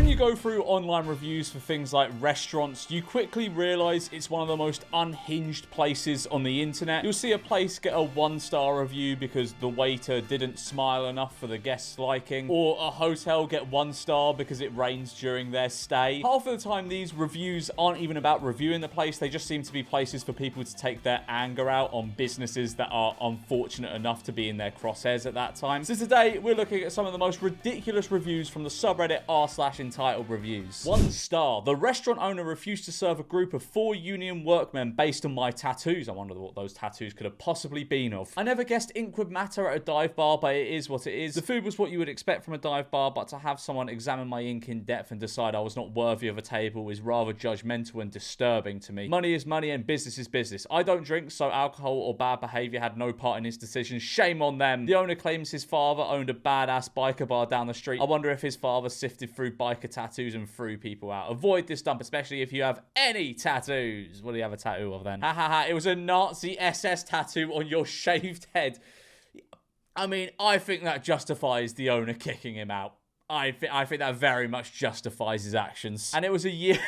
When you go through online reviews for things like restaurants, you quickly realize it's one of the most unhinged places on the internet. You'll see a place get a 1-star review because the waiter didn't smile enough for the guest's liking, or a hotel get 1 star because it rains during their stay. Half of the time, these reviews aren't even about reviewing the place. They just seem to be places for people to take their anger out on businesses that are unfortunate enough to be in their crosshairs at that time. So today, we're looking at some of the most ridiculous reviews from the subreddit r/entitled reviews. 1 star. The restaurant owner refused to serve a group of 4 union workmen based on my tattoos. I wonder what those tattoos could have possibly been of. I never guessed ink would matter at a dive bar, but it is what it is. The food was what you would expect from a dive bar, but to have someone examine my ink in depth and decide I was not worthy of a table is rather judgmental and disturbing to me. Money is money and business is business. I don't drink, so alcohol or bad behavior had no part in his decision. Shame on them. The owner claims his father owned a badass biker bar down the street. I wonder if his father sifted through biker tattoos and threw people out. Avoid this dump, especially if you have any tattoos. What do you have a tattoo of then? Ha ha ha, it was a Nazi SS tattoo on your shaved head. I mean, I think that justifies the owner kicking him out. I think that very much justifies his actions. And it was a year...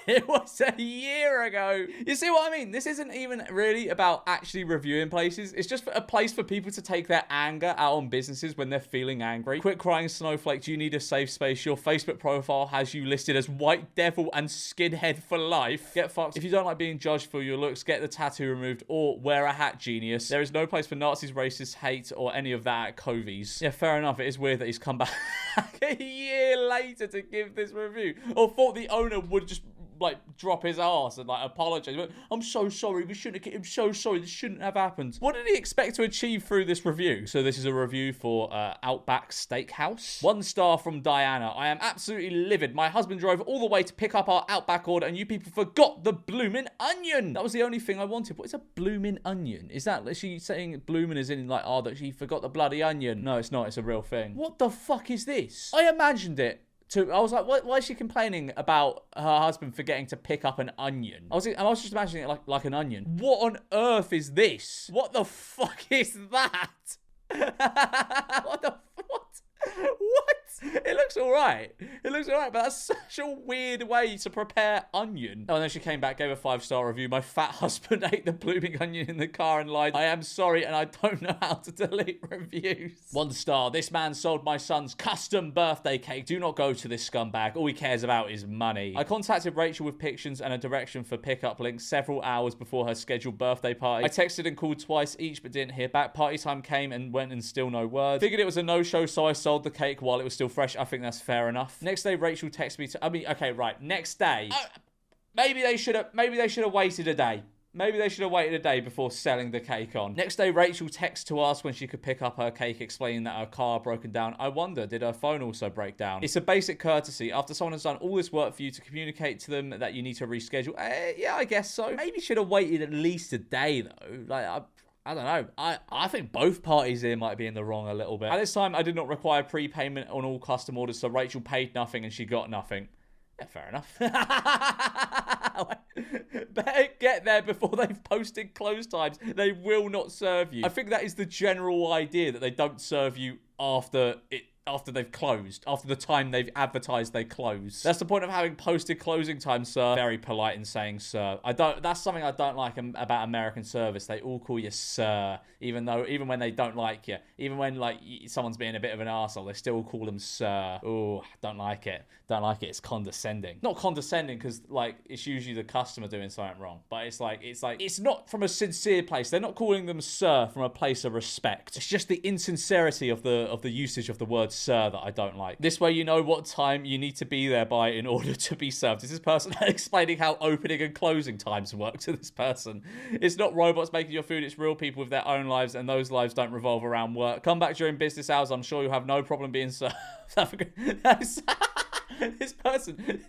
It was a year ago. You see what I mean? This isn't even really about actually reviewing places. It's just a place for people to take their anger out on businesses when they're feeling angry. Quit crying, snowflake. Do you need a safe space? Your Facebook profile has you listed as white devil and skinhead for life. Get fucked. If you don't like being judged for your looks, get the tattoo removed or wear a hat, genius. There is no place for Nazis, racists, hate, or any of that at Covey's. Yeah, fair enough. It is weird that he's come back a year later to give this review. Or thought the owner would just... like drop his ass and like apologize. I'm so sorry. We shouldn't have. I'm so sorry. This shouldn't have happened. What did he expect to achieve through this review? So this is a review for Outback Steakhouse. 1 star from Diana. I am absolutely livid. My husband drove all the way to pick up our Outback order, and you people forgot the bloomin' onion. That was the only thing I wanted. What is a bloomin' onion? Is that she saying bloomin' is in like that she forgot the bloody onion? No, it's not. It's a real thing. What the fuck is this? I imagined it. I was like, why is she complaining about her husband forgetting to pick up an onion? I was just imagining it like an onion. What on earth is this? What the fuck is that? What? It looks alright. It looks alright, but that's such a weird way to prepare onion. Oh, and then she came back, gave a 5-star review. My fat husband ate the blooming onion in the car and lied. I am sorry, and I don't know how to delete reviews. 1 star. This man sold my son's custom birthday cake. Do not go to this scumbag. All he cares about is money. I contacted Rachel with pictures and a direction for pickup links several hours before her scheduled birthday party. I texted and called twice each, but didn't hear back. Party time came and went and still no word. Figured it was a no-show, so I sold the cake while it was still fresh. I think that's fair enough. Next day, Rachel texted me to... I mean, okay, right. Next day... maybe they should have waited a day. Maybe they should have waited a day before selling the cake on. Next day, Rachel texts to ask when she could pick up her cake, explaining that her car had broken down. I wonder, did her phone also break down? It's a basic courtesy. After someone has done all this work for you to communicate to them that you need to reschedule. Yeah, I guess so. Maybe should have waited at least a day, though. Like, I don't know. I think both parties here might be in the wrong a little bit. At this time, I did not require prepayment on all custom orders, so Rachel paid nothing and she got nothing. Yeah, fair enough. Better get there before they've posted close times. They will not serve you. I think that is the general idea, that they don't serve you after they've closed, after the time they've advertised they close. That's the point of having posted closing time, sir. Very polite in saying sir. That's something I don't like about American service. They all call you sir, even when they don't like you. Even when like someone's being a bit of an arsehole, they still call them sir. Oh, don't like it. Don't like it. It's condescending. Not condescending because like it's usually the customer doing something wrong, but it's not from a sincere place. They're not calling them sir from a place of respect. It's just the insincerity of the usage of the word sir that I don't like. This way you know what time you need to be there by in order to be served. Is this person explaining how opening and closing times work to this person? It's not robots making your food, it's real people with their own lives, and those lives don't revolve around work. Come back during business hours, I'm sure you'll have no problem being served. This person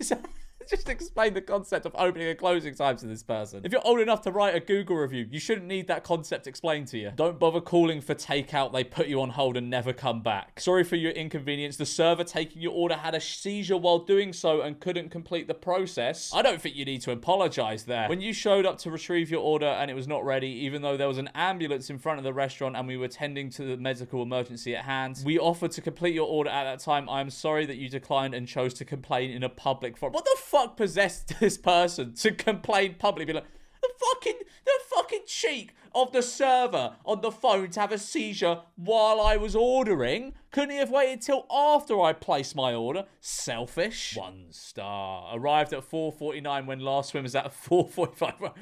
Just explain the concept of opening and closing times to this person. If you're old enough to write a Google review, you shouldn't need that concept explained to you. Don't bother calling for takeout. They put you on hold and never come back. Sorry for your inconvenience. The server taking your order had a seizure while doing so and couldn't complete the process. I don't think you need to apologize there. When you showed up to retrieve your order and it was not ready, even though there was an ambulance in front of the restaurant and we were tending to the medical emergency at hand, we offered to complete your order at that time. I am sorry that you declined and chose to complain in a public forum. What the fuck possessed this person to complain publicly? Be like, the fucking cheek of the server on the phone to have a seizure while I was ordering. Couldn't he have waited till after I placed my order? Selfish. 1 star. Arrived at 4:49 when last swim was at 4:45.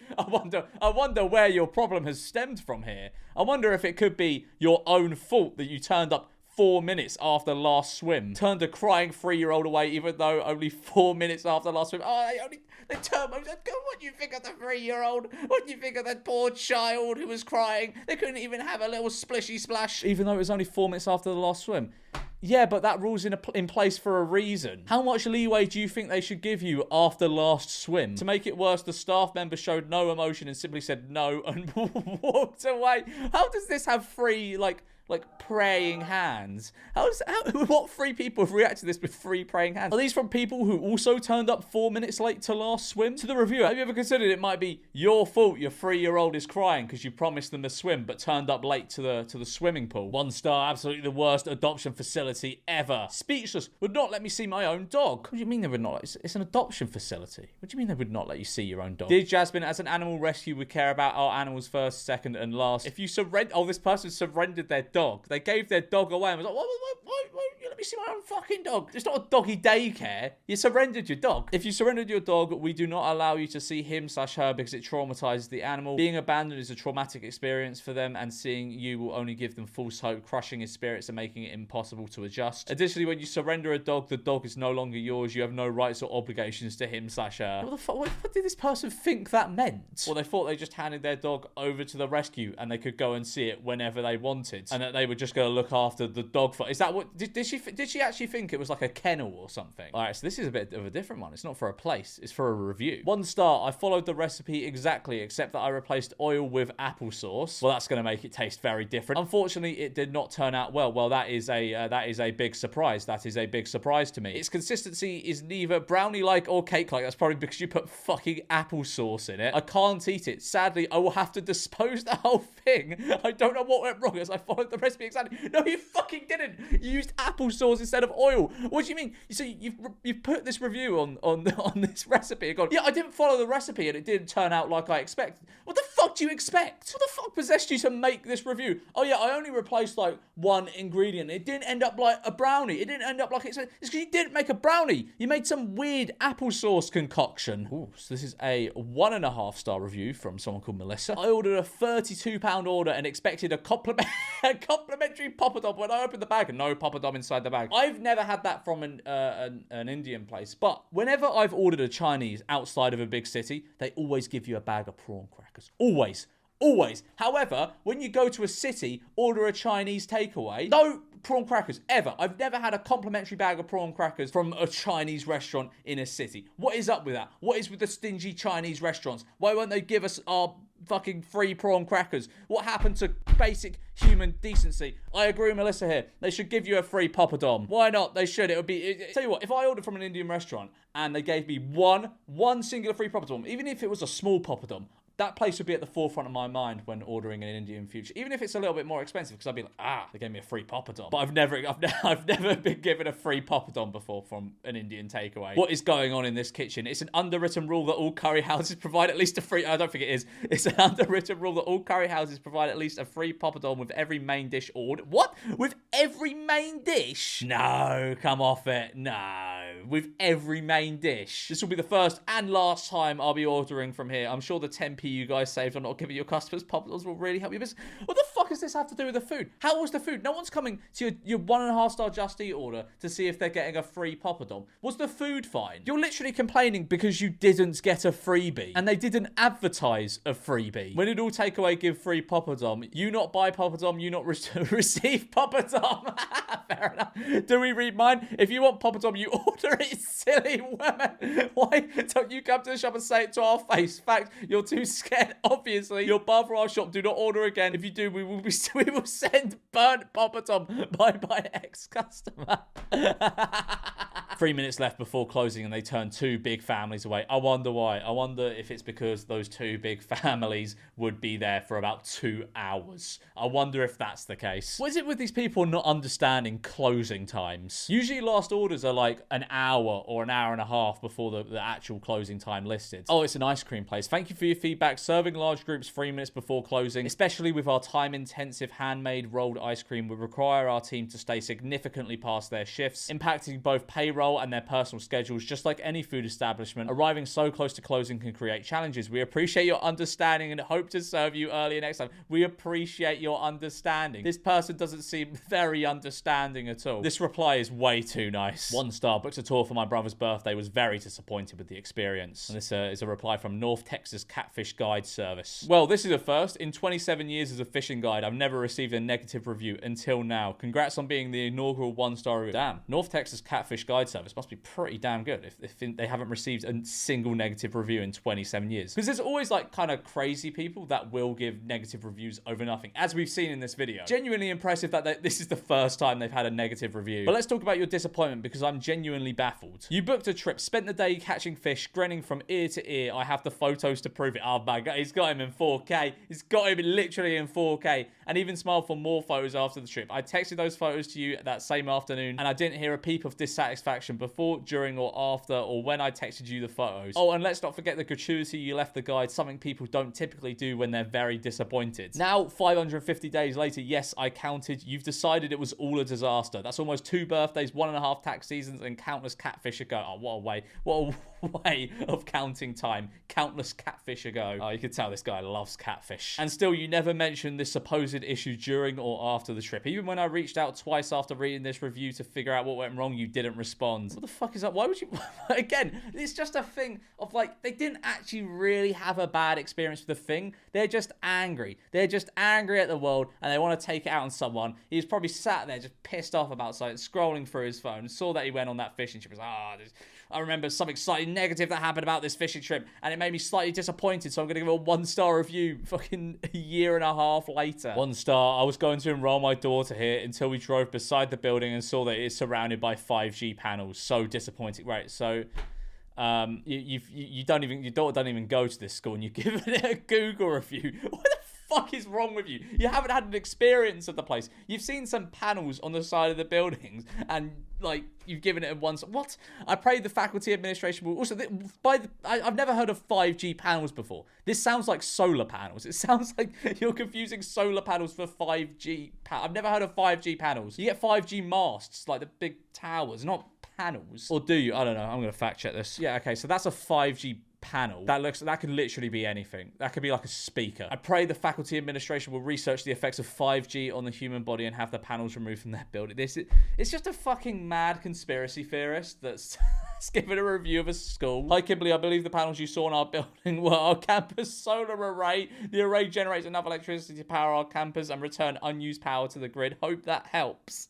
I wonder where your problem has stemmed from here. I wonder if it could be your own fault that you turned up 4 minutes after last swim. Turned a crying 3-year-old away even though only 4 minutes after last swim. Oh, they turned. What do you think of the 3-year-old? What do you think of that poor child who was crying? They couldn't even have a little splishy splash. Even though it was only 4 minutes after the last swim. Yeah, but that rule's in place for a reason. How much leeway do you think they should give you after last swim? To make it worse, the staff member showed no emotion and simply said no and walked away. How does this have free, like praying hands? What 3 people have reacted to this with 3 praying hands? Are these from people who also turned up 4 minutes late to last swim? To the reviewer, have you ever considered it might be your fault your 3-year-old is crying because you promised them a swim but turned up late to the swimming pool? 1 star, absolutely the worst adoption facility ever. Speechless, would not let me see my own dog. What do you mean they would not? It's an adoption facility. What do you mean they would not let you see your own dog? Dear Jasmine, as an animal rescue, we care about our animals first, second, and last. If you surrender, this person surrendered their dog. They gave their dog away and was like, what, let me see my own fucking dog. It's not a doggy daycare. You surrendered your dog. If you surrendered your dog, we do not allow you to see him/her because it traumatizes the animal. Being abandoned is a traumatic experience for them, and seeing you will only give them false hope, crushing his spirits and making it impossible to adjust. Additionally, when you surrender a dog, the dog is no longer yours. You have no rights or obligations to him/her. What the fuck? What did this person think that meant? Well, they thought they just handed their dog over to the rescue and they could go and see it whenever they wanted, and that they were just going to look after the dog. Is that what? Did she actually think it was like a kennel or something? All right, so this is a bit of a different one. It's not for a place. It's for a review. 1 star. I followed the recipe exactly, except that I replaced oil with applesauce. Well, that's going to make it taste very different. Unfortunately, it did not turn out well. Well, that is a big surprise. That is a big surprise to me. Its consistency is neither brownie-like or cake-like. That's probably because you put fucking applesauce in it. I can't eat it. Sadly, I will have to dispose the whole thing. I don't know what went wrong as I followed the recipe exactly. No, you fucking didn't. You used applesauce instead of oil. What do you mean? So you've put this review on this recipe and gone, yeah, I didn't follow the recipe and it didn't turn out like I expected. What the fuck do you expect? What the fuck possessed you to make this review? Oh yeah, I only replaced like 1 ingredient. It didn't end up like a brownie. It didn't end up like it's because you didn't make a brownie. You made some weird applesauce concoction. Ooh, so this is a 1.5 star review from someone called Melissa. I ordered a £32 order and expected a complimentary poppadom. When I opened the bag, no poppadom inside the bag. I've never had that from an Indian place, but whenever I've ordered a Chinese outside of a big city, they always give you a bag of prawn crackers. Always. However, when you go to a city, order a Chinese takeaway, no prawn crackers, ever. I've never had a complimentary bag of prawn crackers from a Chinese restaurant in a city. What is up with that? What is with the stingy Chinese restaurants? Why won't they give us our fucking free prawn crackers? What happened to basic human decency? I agree with Melissa here. They should give you a free poppadom. Why not? They should. It would be... Tell you what, if I ordered from an Indian restaurant and they gave me one singular free poppadom, even if it was a small poppadom, that place would be at the forefront of my mind when ordering an Indian future, even if it's a little bit more expensive, because I'd be like, they gave me a free poppadom. But I've never been given a free poppadom before from an Indian takeaway. What is going on in this kitchen? It's an underwritten rule that all curry houses provide at least a free... I don't think it is. It's an underwritten rule that all curry houses provide at least a free poppadom with every main dish ordered. What? With every main dish? No, come off it. No. With every main dish. This will be the first and last time I'll be ordering from here. I'm sure the 10p you guys saved on not giving your customers poppadoms will really help your business. What the fuck does this have to do with the food? How was the food? No one's coming to your 1.5 star Just Eat order to see if they're getting a free poppadom. Was the food fine? You're literally complaining because you didn't get a freebie and they didn't advertise a freebie. When did all takeaway give free poppadom? You not buy poppadom, you not receive poppadom. Fair enough. Do we read mine? If you want poppadom, you order it. Silly. Especially women. Why don't you come to the shop and say it to our face? In fact, you're too scared. Obviously, you're barred from our shop. Do not order again. If you do, we will send burnt poppatom by my ex-customer. 3 minutes left before closing and they turn 2 big families away. I wonder why. I wonder if it's because those 2 big families would be there for about 2 hours. I wonder if that's the case. What is it with these people not understanding closing times? Usually last orders are like an hour or an hour and a half before the actual closing time listed. Oh, it's an ice cream place. Thank you for your feedback. Serving large groups 3 minutes before closing, especially with our time-intensive handmade rolled ice cream, would require our team to stay significantly past their shifts, impacting both payroll and their personal schedules. Just like any food establishment, arriving so close to closing can create challenges. We appreciate your understanding and hope to serve you earlier next time. We appreciate your understanding. This person doesn't seem very understanding at all. This reply is way too nice. 1 star, booked a tour for my brother's birthday, was very disappointed with the experience. And this is a reply from North Texas Catfish Guide Service. Well, this is a first. In 27 years as a fishing guide, I've never received a negative review until now. Congrats on being the inaugural 1-star review. Damn, North Texas Catfish Guide Service must be pretty damn good if they haven't received a single negative review in 27 years. Because there's always like kind of crazy people that will give negative reviews over nothing, as we've seen in this video. Genuinely impressive that this is the first time they've had a negative review. But let's talk about your disappointment, because I'm genuinely baffled. You booked a trip, spent the day catching fish, grinning from ear to ear. I have the photos to prove it. Oh my God, he's got him in 4K. He's got him literally in 4K, and even smiled for more photos after the trip. I texted those photos to you that same afternoon, and I didn't hear a peep of dissatisfaction before, during, or after, or when I texted you the photos. Oh, and let's not forget the gratuity you left the guide, something people don't typically do when they're very disappointed. Now, 550 days later, yes, I counted. You've decided it was all a disaster. That's almost 2 birthdays, 1.5 tax seasons, and countless catfish ago. Oh, what a way. What a way of counting time. Countless catfish ago. Oh, you can tell this guy loves catfish. And still, you never mentioned this supposed issue during or after the trip. Even when I reached out twice after reading this review to figure out what went wrong, you didn't respond. What the fuck is that? Why would you... Again, it's just a thing of like, they didn't actually really have a bad experience with the thing. They're just angry. They're just angry at the world, and they want to take it out on someone. He was probably sat there just pissed off about something, scrolling through his phone, saw that he went on that fishing trip. He was like, I remember something slightly negative that happened about this fishing trip, and it made me slightly disappointed, so I'm going to give it a 1-star review fucking a year and a half later. 1 star, I was going to enroll my daughter here until we drove beside the building and saw that it is surrounded by 5G panels. So disappointing. Right, so... your daughter don't even go to this school, and you've given it a Google review. What the fuck is wrong with you? You haven't had an experience of the place. You've seen some panels on the side of the buildings, and like you've given it a 1. What? I pray the faculty administration will also. I've never heard of 5G panels before. This sounds like solar panels. It sounds like you're confusing solar panels for 5G. I've never heard of 5G panels. You get 5G masts, like the big towers, not panels. Or do you? I don't know. I'm gonna fact check this. Yeah, okay, so that's a 5G panel. That could literally be anything. That could be like a speaker. I pray the faculty administration will research the effects of 5G on the human body and have the panels removed from their building. It's just a fucking mad conspiracy theorist that's given a review of a school. Hi Kimberly, I believe the panels you saw in our building were our campus solar array. The array generates enough electricity to power our campus and return unused power to the grid. Hope that helps.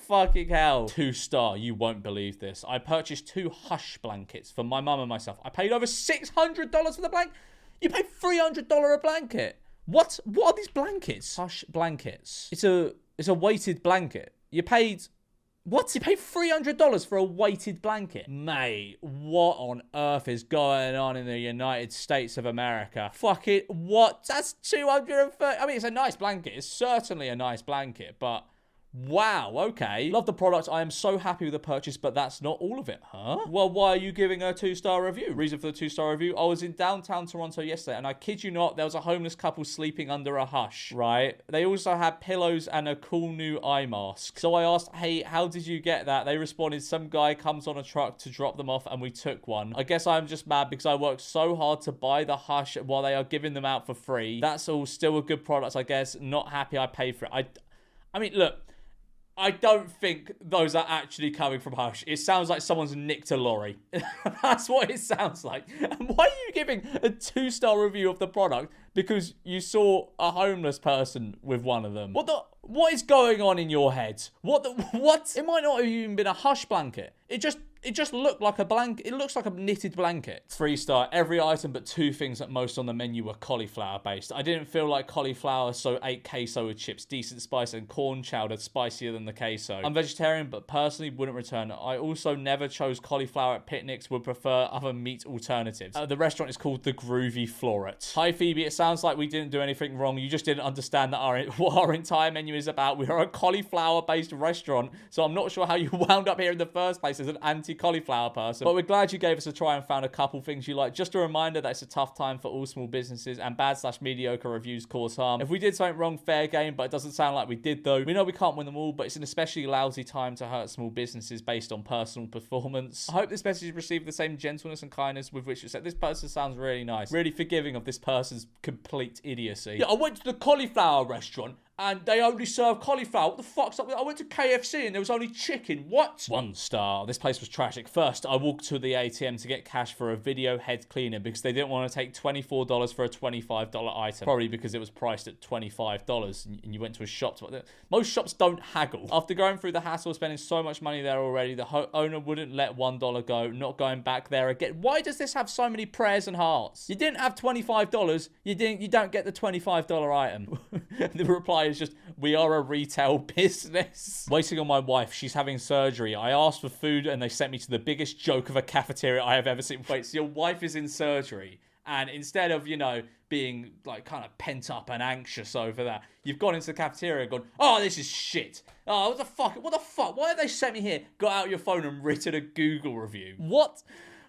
Fucking hell. 2 star, you won't believe this. I purchased 2 hush blankets for my mum and myself. I paid over $600 for the blanket. You paid $300 a blanket. What are these blankets? Hush blankets. It's a weighted blanket. You paid... What? You paid $300 for a weighted blanket? Mate, what on earth is going on in the United States of America? Fuck it, what? That's $230. I mean, it's a nice blanket. It's certainly a nice blanket, but... Wow, okay. Love the product. I am so happy with the purchase, but that's not all of it, huh? Well, why are you giving a 2-star review? Reason for the 2-star review? I was in downtown Toronto yesterday, and I kid you not, there was a homeless couple sleeping under a hush, right? They also had pillows and a cool new eye mask. So I asked, hey, how did you get that? They responded, some guy comes on a truck to drop them off, and we took one. I guess I'm just mad because I worked so hard to buy the hush while they are giving them out for free. That's all still a good product, I guess. Not happy I paid for it. I mean, look, I don't think those are actually coming from Hush. It sounds like someone's nicked a lorry. That's what it sounds like. And why are you giving a 2-star review of the product? Because you saw a homeless person with one of them. What is going on in your head? What? It might not have even been a Hush blanket. It just it just looked like a blanket. It looks like a knitted blanket. 3-star, every item but 2 things at most on the menu were cauliflower based. I didn't feel like cauliflower, so ate queso with chips, decent spice, and corn chowder spicier than the queso. I'm vegetarian, but personally wouldn't return it. I also never chose cauliflower at picnics, would prefer other meat alternatives. The restaurant is called The Groovy Floret. Hi Phoebe, it sounds like we didn't do anything wrong. You just didn't understand that what our entire menu is about. We are a cauliflower based restaurant, so I'm not sure how you wound up here in the first place as an anti-cauliflower person, but we're glad you gave us a try and found a couple things you like. Just a reminder that it's a tough time for all small businesses, and bad/mediocre reviews cause harm. If we did something wrong, fair game, but it doesn't sound like we did though. We know we can't win them all, but it's an especially lousy time to hurt small businesses based on personal performance. I hope this message received the same gentleness and kindness with which it said. This person sounds really nice, really forgiving of this person's complete idiocy. Yeah, I went to the cauliflower restaurant and they only serve cauliflower. What the fuck's up with that? I went to KFC and there was only chicken. What? 1 star. This place was tragic. First, I walked to the ATM to get cash for a video head cleaner because they didn't want to take $24 for a $25 item. Probably because it was priced at $25 and you went to a shop. Most shops don't haggle. After going through the hassle, spending so much money there already, the owner wouldn't let $1 go, not going back there again. Why does this have so many prayers and hearts? You didn't have $25. You don't get the $25 item. The reply is just, we are a retail business. Waiting on my wife. She's having surgery. I asked for food and they sent me to the biggest joke of a cafeteria I have ever seen. Wait, so your wife is in surgery and instead of, you know, being like kind of pent up and anxious over that, you've gone into the cafeteria and gone, oh, this is shit. Oh, what the fuck? Why have they sent me here? Got out your phone and written a Google review. What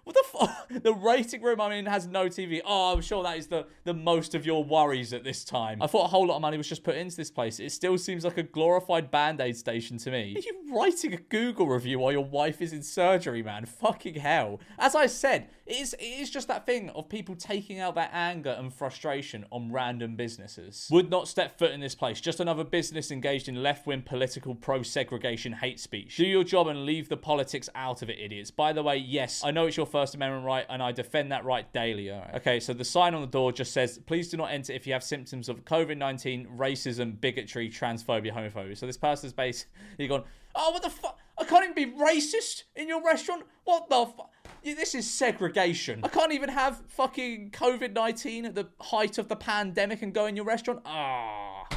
the fuck? The rating room I'm in has no TV. Oh, I'm sure that is the most of your worries at this time. I thought a whole lot of money was just put into this place. It still seems like a glorified Band-Aid station to me. Are you writing a Google review while your wife is in surgery, man? Fucking hell. As I said, it is just that thing of people taking out their anger and frustration on random businesses. Would not step foot in this place. Just another business engaged in left-wing political pro-segregation hate speech. Do your job and leave the politics out of it, idiots. By the way, yes, I know it's your First Amendment right, and I defend that right daily. All right. Okay, so the sign on the door just says, please do not enter if you have symptoms of COVID-19, racism, bigotry, transphobia, homophobia. So this person's basically gone, oh, what the fuck? I can't even be racist in your restaurant? What the fuck? This is segregation. I can't even have fucking COVID-19 at the height of the pandemic and go in your restaurant? Ah.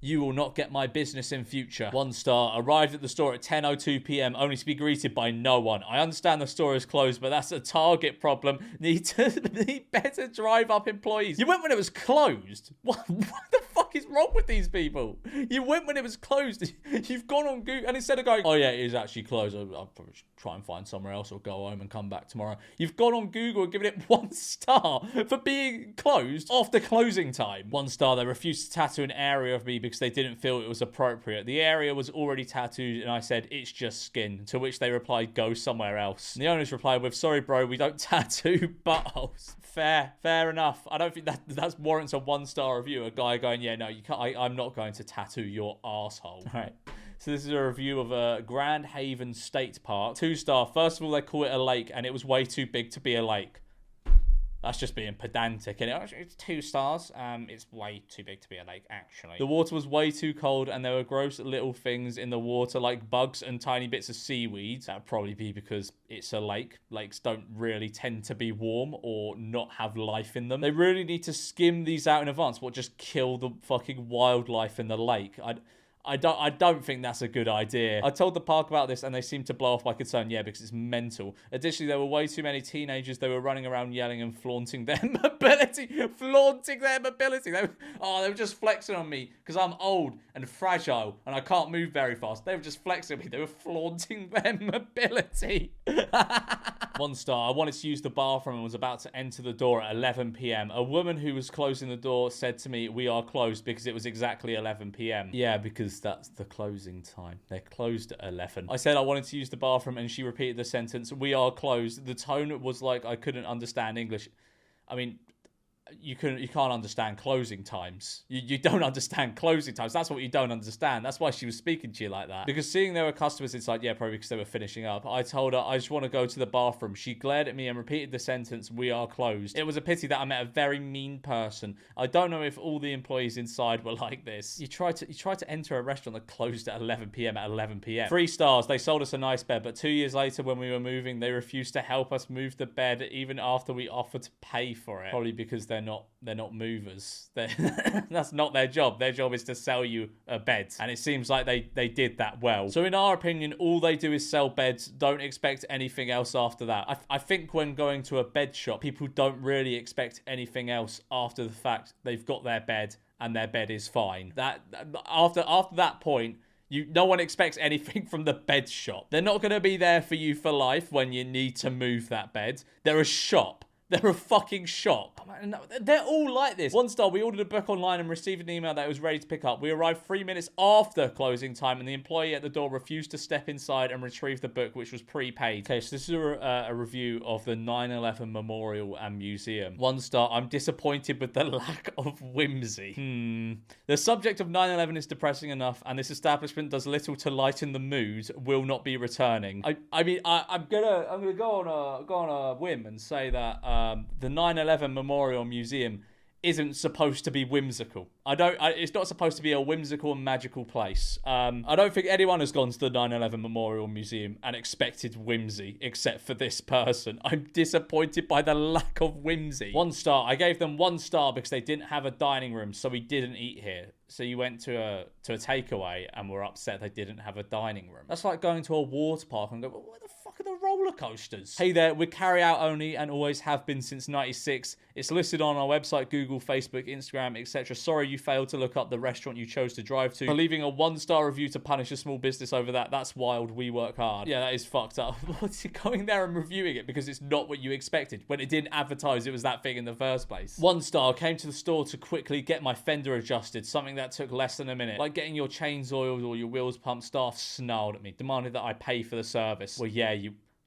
You will not get my business in future. 1 star. Arrived at the store at 10:02 p.m. only to be greeted by no one. I understand the store is closed, but that's a Target problem. Need better drive-up employees. You went when it was closed? What the fuck is wrong with these people? You went when it was closed. You've gone on Google, and instead of going, oh yeah, it is actually closed, I'll probably try and find somewhere else or go home and come back tomorrow. You've gone on Google and given it 1 star for being closed after closing time. 1 star. They refused to tattoo an area of me because they didn't feel it was appropriate. The area was already tattooed and I said, it's just skin. To which they replied, go somewhere else. And the owners replied with, sorry bro, we don't tattoo buttholes. Fair enough. I don't think that warrants a 1 star review. A guy going, yeah, no, you can't. I'm not going to tattoo your asshole. All right. So this is a review of a Grand Haven State Park. 2 star. First of all, they call it a lake and it was way too big to be a lake. That's just being pedantic, and it's 2 stars. It's way too big to be a lake, actually. The water was way too cold, and there were gross little things in the water, like bugs and tiny bits of seaweed. That'd probably be because it's a lake. Lakes don't really tend to be warm or not have life in them. They really need to skim these out in advance. What, just kill the fucking wildlife in the lake? I don't think that's a good idea. I told the park about this and they seemed to blow off my concern. Yeah, because it's mental. Additionally, there were way too many teenagers. They were running around yelling and flaunting their mobility. They were just flexing on me because I'm old and fragile and I can't move very fast. They were just flexing on me. They were flaunting their mobility. 1 star. I wanted to use the bathroom and was about to enter the door at 11 p.m. A woman who was closing the door said to me, we are closed, because it was exactly 11 p.m. Yeah, because that's the closing time. They're closed at 11. I said I wanted to use the bathroom and she repeated the sentence, we are closed. The tone was like I couldn't understand English. I mean, you can't understand closing times. You don't understand closing times. That's what you don't understand. That's why she was speaking to you like that. Because seeing there were customers inside, yeah, probably because they were finishing up. I told her I just want to go to the bathroom. She glared at me and repeated the sentence, "We are closed." It was a pity that I met a very mean person. I don't know if all the employees inside were like this. You try to enter a restaurant that closed at 11 p.m. at 11 p.m. 3 stars. They sold us a nice bed, but 2 years later when we were moving, they refused to help us move the bed even after we offered to pay for it. Probably because they're not movers. That's not their job. Their job is to sell you a bed. And it seems like they did that well. So in our opinion, all they do is sell beds. Don't expect anything else after that. I think when going to a bed shop, people don't really expect anything else after the fact they've got their bed and their bed is fine. That after that point, no one expects anything from the bed shop. They're not going to be there for you for life when you need to move that bed. They're a shop. They're a fucking shop. They're all like this. 1 star, we ordered a book online and received an email that it was ready to pick up. We arrived 3 minutes after closing time and the employee at the door refused to step inside and retrieve the book, which was prepaid. Okay, so this is a review of the 9/11 Memorial and Museum. 1 star, I'm disappointed with the lack of whimsy. The subject of 9/11 is depressing enough and this establishment does little to lighten the mood, will not be returning. I mean, I'm gonna go on a whim and say that the 9/11 Memorial Museum isn't supposed to be whimsical. It's not supposed to be a whimsical and magical place. I don't think anyone has gone to the 9/11 Memorial Museum and expected whimsy, except for this person. I'm disappointed by the lack of whimsy. 1 star. I gave them 1 star because they didn't have a dining room, so we didn't eat here. So you went to a takeaway and were upset they didn't have a dining room. That's like going to a water park and go, well, where the fuck are the roller coasters? Hey there, we're carry out only and always have been since 96. It's listed on our website, Google, Facebook, Instagram, etc. Sorry you failed to look up the restaurant you chose to drive to. For leaving a 1-star review to punish a small business over that, that's wild. We work hard. Yeah, that is fucked up. What's you going there and reviewing it because it's not what you expected when it didn't advertise it was that thing in the first place? 1 star, came to the store to quickly get my fender adjusted, something that took less than a minute. Like getting your chains oiled or your wheels pumped, staff snarled at me, demanded that I pay for the service. Well, yeah,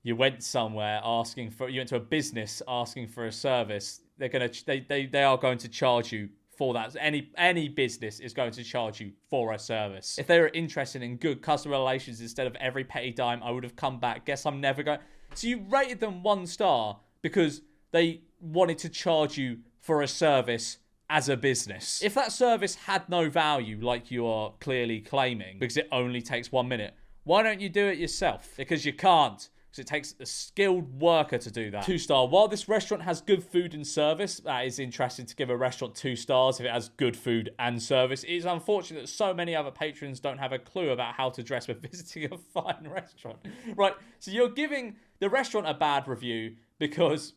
you went somewhere you went to a business asking for a service. They are going to charge you for that. Any business is going to charge you for a service. If they were interested in good customer relations instead of every petty dime, I would have come back. Guess I'm never going. So you rated them 1 star because they wanted to charge you for a service as a business. If that service had no value, like you are clearly claiming, because it only takes 1 minute, why don't you do it yourself? Because you can't. Because it takes a skilled worker to do that. 2 star. While this restaurant has good food and service, that is interesting to give a restaurant 2 stars if it has good food and service. It is unfortunate that so many other patrons don't have a clue about how to dress when visiting a fine restaurant. Right, so you're giving the restaurant a bad review because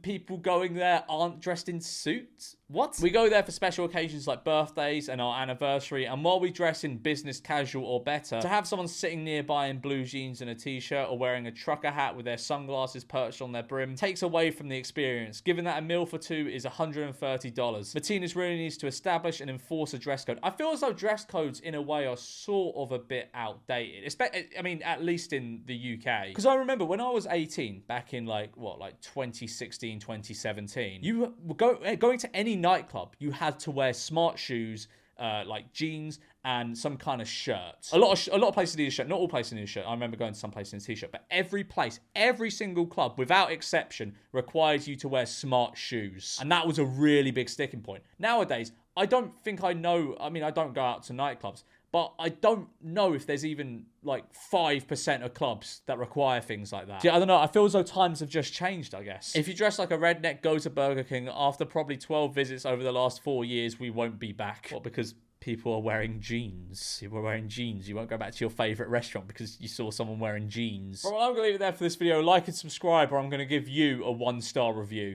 people going there aren't dressed in suits? What? We go there for special occasions like birthdays and our anniversary, and while we dress in business casual or better, to have someone sitting nearby in blue jeans and a t-shirt or wearing a trucker hat with their sunglasses perched on their brim takes away from the experience, given that a meal for 2 is $130. Martinez really needs to establish and enforce a dress code. I feel as though dress codes in a way are sort of a bit outdated. I mean, at least in the UK. Because I remember when I was 18, back in like 2016, 2017, you were going to any nightclub, you had to wear smart shoes, like jeans and some kind of shirt. A lot of places need a shirt. Not all places need a shirt. I remember going to some place in a t-shirt, but every single club, without exception, requires you to wear smart shoes, and that was a really big sticking point. Nowadays, I don't know. I mean, I don't go out to nightclubs, but I don't know if there's even like 5% of clubs that require things like that. Yeah, I don't know. I feel as though times have just changed, I guess. If you dress like a redneck, go to Burger King, after probably 12 visits over the last 4 years, we won't be back. What, because people are wearing jeans? People are wearing jeans. You won't go back to your favourite restaurant because you saw someone wearing jeans. Well, I'm going to leave it there for this video. Like and subscribe, or I'm going to give you a 1-star review.